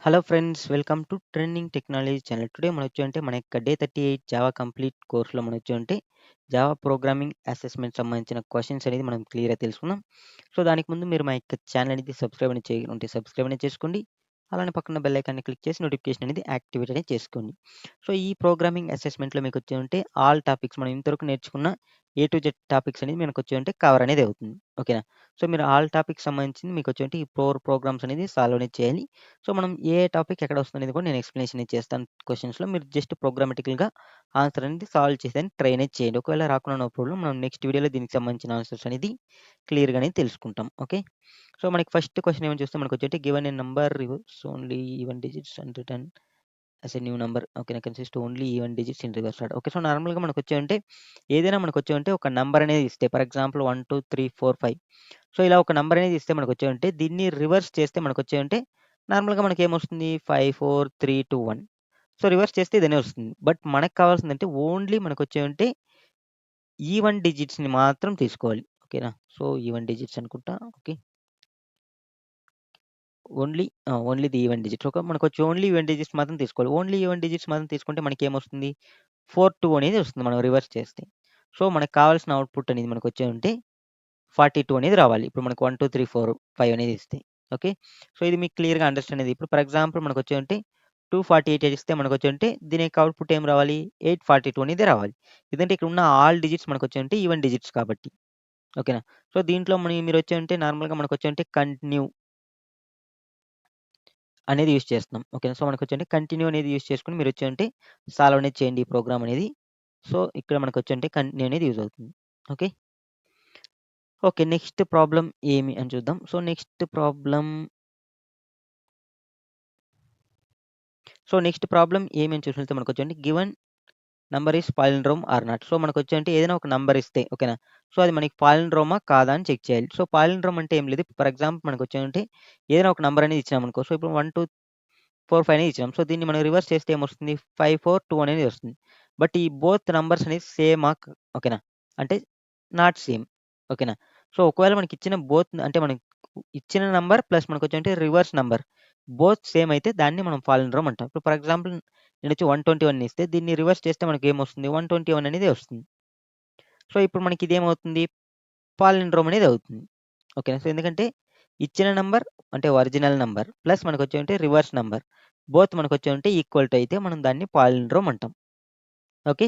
Hello friends, welcome to trending technology channel. Today మనొచ్చేంటే మన యొక్క డే 38 జావా కంప్లీట్ కోర్స్‌లో మనొచ్చేంటే జావా ప్రోగ్రామింగ్ అసెస్‌మెంట్ సంబంధించిన క్వెషన్స్ అనేది మనం క్లియర్‌గా తెలుసుకుందాం. సో, దానికి ముందు మీరు మా యొక్క ఛానల్ అనేది సబ్స్క్రైబ్ అనేది చేయకుంటే సబ్స్క్రైబ్ అనేది చేసుకోండి. అలానే పక్కన బెల్ ఐకాన్‌ని క్లిక్ చేసి నోటిఫికేషన్ అనేది యాక్టివేట్ అనేది చేసుకోండి. సో, ఈ ప్రోగ్రామింగ్ అసెస్‌మెంట్‌లో మీకొచ్చేంటే ఆల్ టాపిక్స్ మనం ఇంతవరకు నేర్చుకున్న ఏ టు జెడ్ టాపిక్స్ అనేది మనకొచ్చేంటే కవర్ అనేది అవుతుంది. ఓకేనా? సో, మీరు ఆల్ టాపిక్స్ సంబంధించింది మీకొచ్చేంటే ఈ ప్రోగ్రామ్స్ అనేది సాల్వ్ అనేది చేయాలి. సో, మనం ఏ టాపిక్ ఎక్కడ వస్తుందనేది కూడా నేను ఎక్స్‌ప్లనేషన్ అనేది చేస్తాను క్వెషన్స్‌లో. మీరు జస్ట్ ప్రోగ్రామాటికల్‌గా ఆన్సర్ అనేది సాల్వ్ చేసేదానికి ట్రై అనేది చేయండి. ఒకవేళ రాకున్నా నో ప్రాబ్లమ్. మనం నెక్స్ట్ వీడియోలో దీనికి సంబంధించిన ఆన్సర్స్ అనేది క్లియర్‌గా అనేది తెలుసుకుంటాం. ఓకే. సో, మనకి ఫస్ట్ క్వెషన్ ఏమని చూస్తే మనకొచ్చేటి given a number reverse only even digits and return as a new number. ఓకేనా? Consist only even digits in reverse order. Okay. So, నార్మల్‌గా మనకొచ్చేవంటే ఏదైనా మనకొచ్చేవంటే ఒక నంబర్ అనేది ఇస్తే ఫర్ ఎగ్జాంపుల్ 1, 2, 3, 4, 5. సో, ఇలా ఒక నంబర్ అనేది ఇస్తే మనకొచ్చేవంటే దీన్ని రివర్స్ చేస్తే మనకొచ్చేవంటే నార్మల్‌గా మనకేమొస్తుంది 5, 4, 3, 2, 1. సో, రివర్స్ చేస్తే ఇదనే వస్తుంది. బట్ మనకు కావాల్సిందంటే ఓన్లీ మనకొచ్చేవంటే ఈవెన్ డిజిట్స్‌ని మాత్రం తీసుకోవాలి. ఓకేనా? సో, ఈవెన్ డిజిట్స్ అనుకుంటా. Okay. Only the even digits. మనకొచ్చి ఓన్లీ ఈవెన్ డిజిట్స్ మాత్రం తీసుకోవాలి. ఓన్లీ ఈవెన్ డిజిట్స్ మాత్రం తీసుకుంటే మనకేమొస్తుంది 4, 2 అనేది వస్తుంది మనం రివర్స్ చేస్తే. సో, మనకు కావాల్సిన అవుట్‌పుట్ అనేది మనకొచ్చేవుంటే 42 అనేది రావాలి. ఇప్పుడు మనకు 1, 2, 3, 4, 5 అనేది ఇస్తే. ఓకే. సో, ఇది మీకు క్లియర్‌గా అండర్‌స్టాండ్ అయ్యింది. ఇప్పుడు ఫర్ ఎగ్జాంపుల్ మనకొచ్చేవుంటే 248 ఇస్తే మనకొచ్చేవుంటే దీని యొక్క అవుట్‌పుట్ ఏం రావాలి? 842 అనేది రావాలి. ఎందుకంటే ఇక్కడ ఉన్న ఆల్ డిజిట్స్ మనకొచ్చేవుంటే ఈవెన్ డిజిట్స్ కాబట్టి. ఓకేనా? సో, దీంట్లో మీరొచ్చేవుంటే నార్మల్‌గా మనకొచ్చేవుంటే కంటిన్యూ అనేది యూజ్ చేస్తున్నాం. ఓకేనా? సో, మనకొచ్చేంటే కంటిన్యూ అనేది యూజ్ చేసుకొని మీరొచ్చేంటే సాల్వ్ అనేది చేయండి ఈ ప్రోగ్రామ్ అనేది. సో, ఇక్కడ మనకొచ్చేంటే కంటిన్యూ అనేది యూజ్ అవుతుంది. ఓకే. ఓకే. నెక్స్ట్ ప్రాబ్లమ్ ఏమి అని చూద్దాం. సో, నెక్స్ట్ ప్రాబ్లమ్ ఏమి అని చూసినట్లయితే మనకొచ్చేంటే given number is palindrome or not. So, మనకొచ్చేంటే ఏదైనా ఒక నంబర్ ఇస్తే ఓకేనా? సో, అది మనకి పాలిండ్రోమా కాదా అని చెక్ చేయాలి. సో, పాలిండ్రోమ్ అంటే ఏం లేదు. ఫర్ ఎగ్జాంపుల్ మనకొచ్చేంటే ఏదైనా ఒక నంబర్ అనేది ఇచ్చినామనుకో. సో, ఇప్పుడు 1, 2, 4, 5 అనేది ఇచ్చినాం. సో, దీన్ని మనం రివర్స్ చేస్తే ఏమొస్తుంది? 5, 4, 2 అనేది వస్తుంది. బట్ ఈ బోత్ నంబర్స్ అనేవి సేమా? ఓకేనా? అంటే నాట్ సేమ్. ఓకేనా? సో, ఒకవేళ మనకిచ్చిన అంటే మనకి ఇచ్చిన నంబర్ ప్లస్ మనకొచ్చేంటే రివర్స్ నంబర్ బోత్ సేమ్ అయితే దాన్ని మనం పాలిండ్రోమ్ అంటాం. ఇప్పుడు ఫర్ ఎగ్జాంపుల్ నేనొచ్చి 121 ఇస్తే దీన్ని రివర్స్ చేస్తే మనకేమొస్తుంది? 121 అనేది వస్తుంది. సో, ఇప్పుడు మనకిదేమవుతుంది? పాలిండ్రోమ్ అనేది అవుతుంది. ఓకేనా? సో, ఎందుకంటే ఇచ్చిన నంబర్ అంటే ఒరిజినల్ నంబర్ ప్లస్ మనకొచ్చేంటే రివర్స్ నంబర్ బోత్ మనకొచ్చేంటే ఈక్వల్ టు అయితే మనం దాన్ని పాలిండ్రోమ్ అంటాం. ఓకే.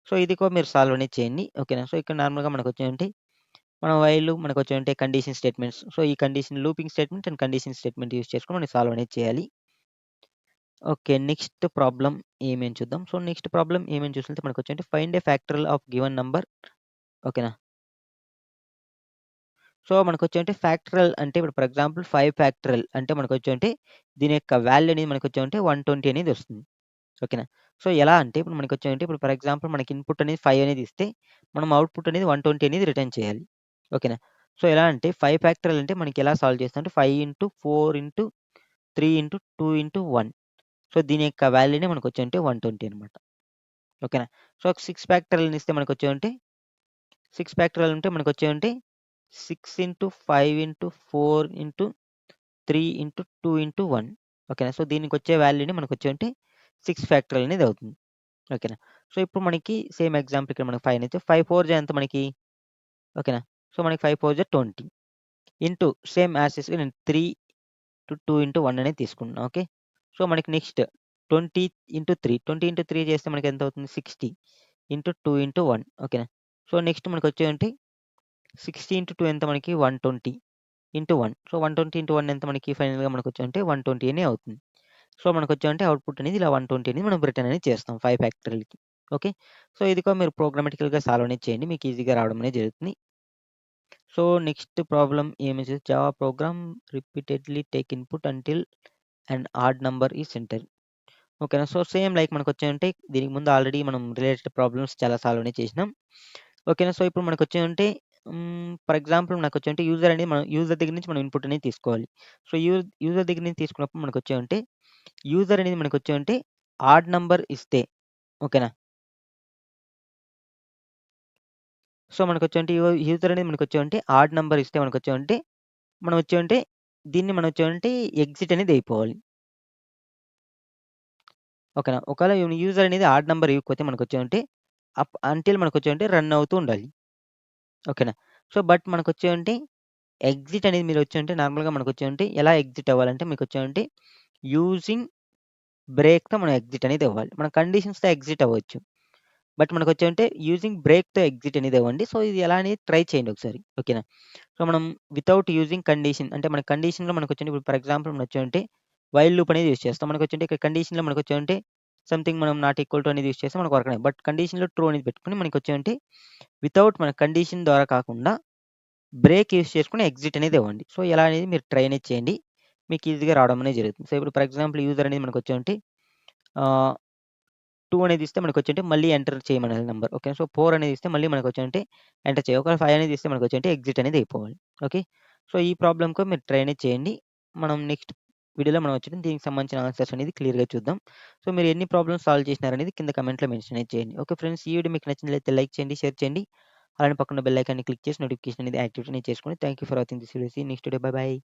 సో, ఇది కూడా మీరు సాల్వ్ అనేది చేయండి. ఓకేనా? సో, ఇక్కడ నార్మల్‌గా మనకొచ్చేంటి మనం వైల్ మనకొచ్చేంటే కండిషన్ స్టేట్మెంట్స్. సో, ఈ condition looping statement and condition statement use చేసుకొని మనం సాల్వ్ అనేది చేయాలి. ఓకే. నెక్స్ట్ ప్రాబ్లమ్ ఏమని చూద్దాం. సో, నెక్స్ట్ ప్రాబ్లమ్ ఏమని చూసినట్లయితే మనకొచ్చేంటే find a factorial of given number. ఓకేనా? సో, మనకొచ్చేంటే ఫ్యాక్టరల్ అంటే ఇప్పుడు ఫర్ ఎగ్జాంపుల్ 5 ఫ్యాక్టరల్ అంటే మనకొచ్చేంటే దీని యొక్క వాల్యూ అనేది మనకొచ్చేంటే 120 అనేది వస్తుంది. ఓకేనా? సో, ఎలా అంటే ఇప్పుడు మనకొచ్చేంటే ఇప్పుడు ఫర్ ఎగ్జాంపుల్ మనకి ఇన్‌పుట్ అనేది 5 అనేది ఇస్తే మనం అవుట్‌పుట్ అనేది 120 అనేది రిటర్న్ చేయాలి. ఓకేనా? సో, ఎలా అంటే 5 ఫ్యాక్టరల్ అంటే మనకి ఎలా సాల్వ్ చేస్తాం అంటే 5 into 4 into 3 into 2 into 1. So, దీని యొక్క వాల్యూనే మనకొచ్చేంటే 120 అనమాట. ఓకేనా? సో, 6 ఫ్యాక్టరల్‌ని ఇస్తే మనకొచ్చేంటే 6 ఫ్యాక్టరల్ ఉంటే మనకొచ్చేవంటే 6 into 5 into 4 into 3 into 2 into 1. ఓకేనా? సో, దీనికొచ్చే వాల్యూని మనకొచ్చేవంటే 6 ఫ్యాక్టరల్ అనేది అవుతుంది. ఓకేనా? సో, ఇప్పుడు మనకి సేమ్ ఎగ్జాంపుల్ ఇక్కడ మనకి 5 అయితే 5 4 జా ఎంత మనకి? ఓకేనా? సో, మనకి 5 4 జా 20 ఇంటూ సేమ్ యాజ్ టీజ్‌గా నేను 3 టు 2 ఇంటూ 1 అనేది తీసుకుంటున్నా. ఓకే. సో, మనకి నెక్స్ట్ 20 ఇంటూ 3 20 ఇంటూ 3 చేస్తే మనకెంతవుతుంది? 60 ఇంటూ 2 ఇంటూ 1. ఓకేనా? సో, నెక్స్ట్ మనకొచ్చేవేంటి 60 ఇంటూ 2 ఎంత మనకి? 120 ఇంటూ 1. సో, 120 ఇంటూ 1 ఎంత మనకి ఫైనల్‌గా మనకొచ్చేవంటే 120 అనే అవుతుంది. సో, మనకొచ్చేవంటే అవుట్‌పుట్ అనేది ఇలా 120 అనేది మనం రిటర్న్ అనేది చేస్తాం 5 ఫ్యాక్టరియల్‌కి. ఓకే. సో, ఇది కూడా మీరు ప్రోగ్రామాటికల్‌గా సాల్వ్ అనేది చేయండి. మీకు ఈజీగా రావడం అనేది జరుగుతుంది. సో, నెక్స్ట్ ప్రాబ్లమ్ ఏమిసి Java program repeatedly take input until and odd number is entered. ఓకేనా. సో, సేమ్ లైక్ మనకొచ్చేయంటే దీనికి ముందు ఆల్రెడీ మనం రిలేటెడ్ ప్రాబ్లమ్స్ చాలా సాల్వ్ అనేది చేసినాం. ఓకేనా. సో, ఇప్పుడు మనకొచ్చేయంటే ఫర్ ఎగ్జాంపుల్ నాకొచ్చేయంటే యూజర్ దగ్గర నుంచి మనం ఇన్‌పుట్ అనేది తీసుకోవాలి. సో, యూజర్ దగ్గర నుంచి తీసుకున్నప్పుడు మనకొచ్చేయంటే యూజర్ అనేది మనకొచ్చేయంటే ఆడ్ నంబర్ ఇస్తే ఓకేనా. సో, మనకొచ్చేయంటే యూజర్ అనేది మనకొచ్చేయంటే ఆడ్ నంబర్ ఇస్తే మనకొచ్చేయంటే మనం వచ్చేయంటే దీన్ని మనం వచ్చేయంటే ఎగ్జిట్ అనేది అయిపోవాలి. ఓకేనా. ఒకవేళ యూజర్ అనేది ఆడ్ నంబర్ ఇవ్వకపోతే మనకొచ్చేమంటే అంటిల్ మనకొచ్చేమంటే రన్ అవుతూ ఉండాలి. ఓకేనా. సో, బట్ మనకొచ్చేమంటే ఎగ్జిట్ అనేది మీరొచ్చేమంటే నార్మల్‌గా మనకొచ్చేమంటే ఎలా ఎగ్జిట్ అవ్వాలంటే మీకొచ్చేమంటే యూజింగ్ బ్రేక్‌తో మనం ఎగ్జిట్ అనేది అవ్వాలి. మనం కండిషన్స్‌తో ఎగ్జిట్ అవ్వచ్చు. బట్ మనకొచ్చేమంటే యూజింగ్ బ్రేక్‌తో ఎగ్జిట్ అనేది అవ్వండి. సో, ఇది ఎలా అనేది ట్రై చేయండి ఒకసారి. ఓకేనా. సో, మనం వితౌట్ యూజింగ్ కండిషన్ అంటే మన కండిషన్‌లో మనకొచ్చేంటి ఇప్పుడు ఫర్ ఎగ్జాంపుల్ మనొచ్చేమంటే వైల్ లూప్ అనేది యూజ్ చేస్తాం. మనకొచ్చేంటే ఇక్కడ కండిషన్‌లో మనకొచ్చేమంటే సంథింగ్ మనం నాట్ ఈక్వల్ టు అనేది యూజ్ చేస్తే మనకు వర్క్ అనేది. బట్ కండిషన్‌లో ట్రూ అనేది పెట్టుకొని మనకొచ్చేమంటే వితౌట్ మన కండిషన్ ద్వారా కాకుండా బ్రేక్ యూజ్ చేసుకొని ఎగ్జిట్ అనేది ఇవ్వండి. సో, ఎలా అనేది మీరు ట్రై అనేది చేయండి. మీకు ఈజీగా రావడం అనేది జరుగుతుంది. సో, ఇప్పుడు ఫర్ ఎగ్జాంపుల్ యూజర్ అనేది మనకొచ్చేమంటే ఆహ్, 2 అనేది ఇస్తే మనకొచ్చేంటే మళ్ళీ ఎంటర్ చేయమనాలి నంబర్. ఓకే. సో, 4 అనేది ఇస్తే మళ్ళీ మనకొచ్చేంటే ఎంటర్ చేయాలి. ఒకవేళ 5 అనేది ఇస్తే మనకొచ్చేంటే ఎగ్జిట్ అనేది అయిపోవాలి. ఓకే. సో, ఈ ప్రాబ్లమ్‌కు మీరు ట్రై అనేది చేయండి. మనం నెక్స్ట్ వీడియోలో మనం వచ్చేసి దీనికి సంబంధించిన ఆన్సర్స్ అనేది క్లియర్‌గా చూద్దాం. సో, మీరు ఎన్ని ప్రాబ్లమ్స్ సాల్వ్ చేసినారనేది కింద కామెంట్‌లో మెన్షన్ అనేది చేయండి. Okay friends. ఈ వీడియో మీకు నచ్చినట్లయితే లైక్ చేయండి, షేర్ చేయండి. అలానే పక్కన బెల్ ఐకాన్‌ని క్లిక్ చేసి నోటిఫికేషన్ అనేది యాక్టివేట్ అనేది చేసుకోండి. Thank you for watching this video. See you next video. Bye by.